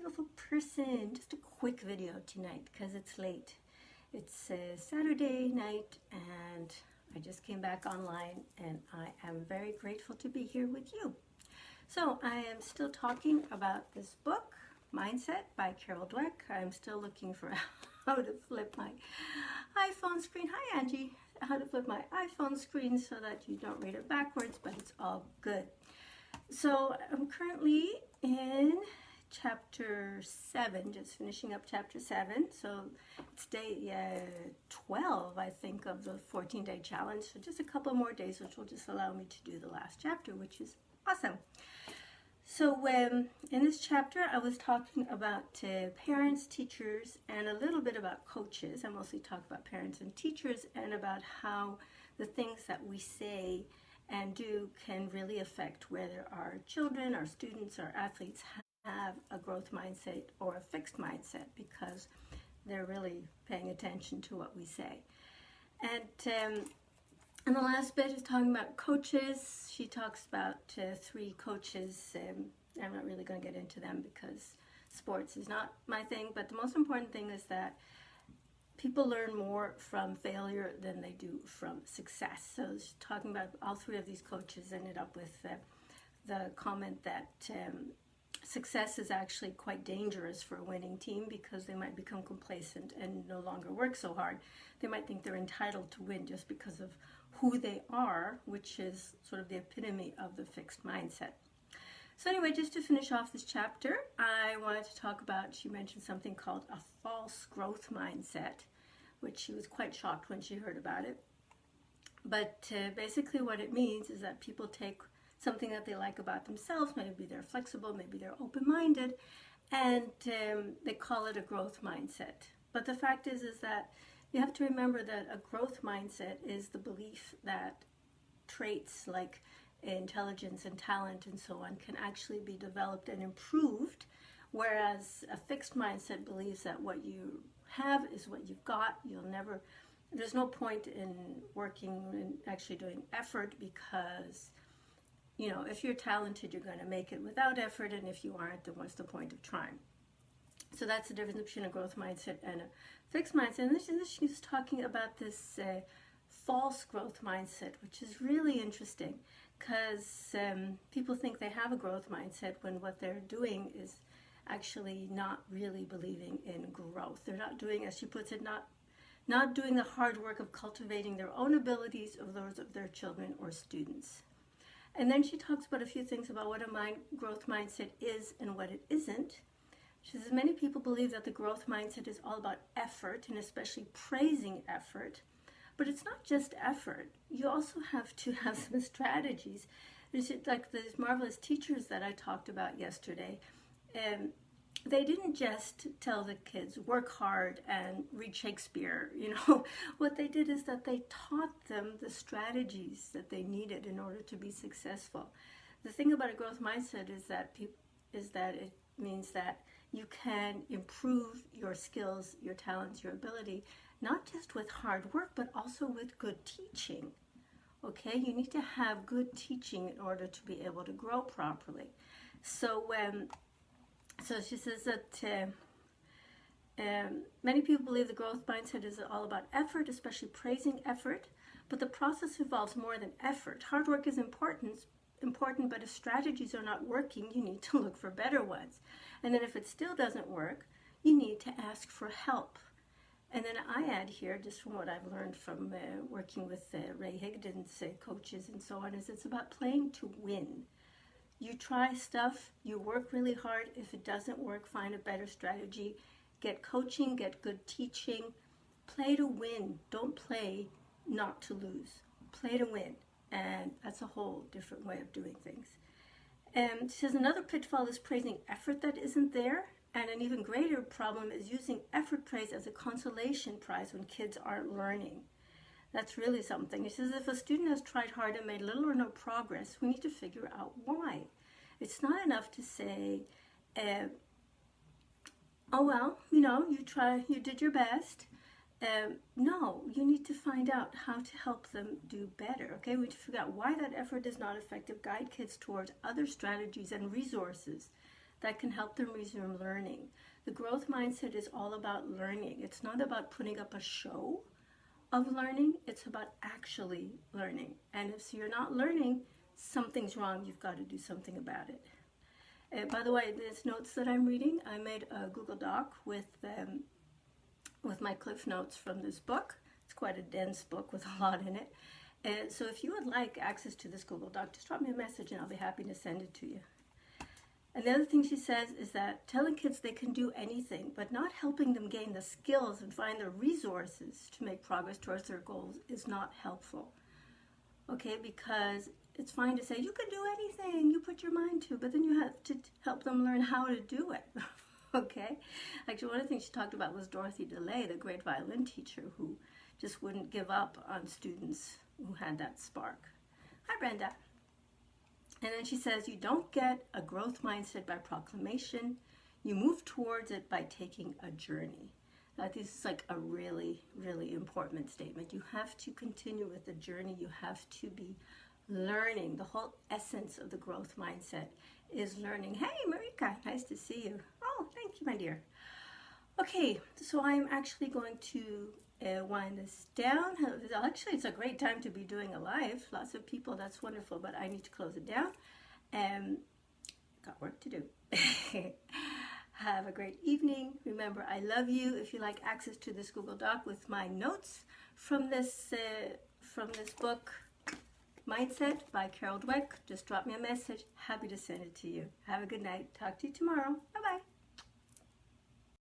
beautiful person. Just a quick video tonight because it's late. It's a Saturday night and I just came back online and I am very grateful to be here with you. So I am still talking about this book, Mindset by Carol Dweck. I'm still looking for how to flip my iPhone screen. Hi Angie. How to flip my iPhone screen so that you don't read it backwards, but it's all good. So I'm currently in chapter 7, just finishing up chapter 7. So it's day 12, I think, of the 14-day challenge. So just a couple more days, which will just allow me to do the last chapter, which is awesome. So in this chapter, I was talking about parents, teachers, and a little bit about coaches. I mostly talk about parents and teachers and about how the things that we say and do can really affect whether our children, our students, our athletes have a growth mindset or a fixed mindset because they're really paying attention to what we say. And in the last bit is talking about coaches. She talks about 3 coaches. I'm not really going to get into them because sports is not my thing, but the most important thing is that people learn more from failure than they do from success. So she's talking about all 3 of these coaches ended up with the comment that success is actually quite dangerous for a winning team because they might become complacent and no longer work so hard. They might think they're entitled to win just because of who they are, which is sort of the epitome of the fixed mindset. So anyway, just to finish off this chapter, I wanted to talk about, she mentioned something called a false growth mindset, which she was quite shocked when she heard about it. But basically what it means is that people take something that they like about themselves, maybe they're flexible, maybe they're open-minded, and they call it a growth mindset. But the fact is that you have to remember that a growth mindset is the belief that traits like intelligence and talent and so on can actually be developed and improved, whereas a fixed mindset believes that what you have is what you've got. There's no point in working and actually doing effort because, you know, if you're talented, you're going to make it without effort, and if you aren't, then what's the point of trying? So that's the difference between a growth mindset and a fixed mindset. And she's talking about this false growth mindset, which is really interesting because people think they have a growth mindset when what they're doing is actually not really believing in growth. They're not doing, as she puts it, not doing the hard work of cultivating their own abilities or those of their children or students. And then she talks about a few things about what a growth mindset is and what it isn't. She says many people believe that the growth mindset is all about effort and especially praising effort. But it's not just effort. You also have to have some strategies. There's like these marvelous teachers that I talked about yesterday. They didn't just tell the kids, work hard and read Shakespeare. You know, what they did is that they taught them the strategies that they needed in order to be successful. The thing about a growth mindset is that it means that you can improve your skills, your talents, your ability, not just with hard work, but also with good teaching. Okay, you need to have good teaching in order to be able to grow properly. So she says that many people believe the growth mindset is all about effort, especially praising effort, but the process involves more than effort. Hard work is important, but if strategies are not working, you need to look for better ones. And then if it still doesn't work, you need to ask for help. And then I add here, just from what I've learned from working with Ray Higdon's coaches and so on, is it's about playing to win. You try stuff, you work really hard. If it doesn't work, find a better strategy. Get coaching, get good teaching. Play to win. Don't play not to lose. Play to win. And that's a whole different way of doing things. And she says another pitfall is praising effort that isn't there. And an even greater problem is using effort praise as a consolation prize when kids aren't learning. That's really something. He says if a student has tried hard and made little or no progress, we need to figure out why. It's not enough to say, oh well, you know, you did your best. No, you need to find out how to help them do better. Okay, we need to figure out why that effort is not effective. Guide kids towards other strategies and resources that can help them resume learning. The growth mindset is all about learning. It's not about putting up a show of learning. It's about actually learning. And if you're not learning, something's wrong. You've got to do something about it. By the way, these notes that I'm reading, I made a Google Doc with my Cliff Notes from this book. It's quite a dense book with a lot in it. And so if you would like access to this Google Doc, just drop me a message and I'll be happy to send it to you. And the other thing she says is that telling kids they can do anything, but not helping them gain the skills and find the resources to make progress towards their goals is not helpful. Okay, because it's fine to say, you can do anything you put your mind to, but then you have to help them learn how to do it. Okay? Actually, one of the things she talked about was Dorothy DeLay, the great violin teacher who just wouldn't give up on students who had that spark. Hi, Brenda. And then she says, you don't get a growth mindset by proclamation. You move towards it by taking a journey. Now, this is like a really, really important statement. You have to continue with the journey. You have to be learning. The whole essence of the growth mindset is learning. Hey, Marika, nice to see you. Oh, thank you, my dear. Okay, so I'm actually going to wind this down. Actually, it's a great time to be doing a live. Lots of people, that's wonderful, but I need to close it down. Got work to do. Have a great evening. Remember, I love you. If you like access to this Google Doc with my notes from this book, Mindset by Carol Dweck, just drop me a message. Happy to send it to you. Have a good night. Talk to you tomorrow. Bye-bye.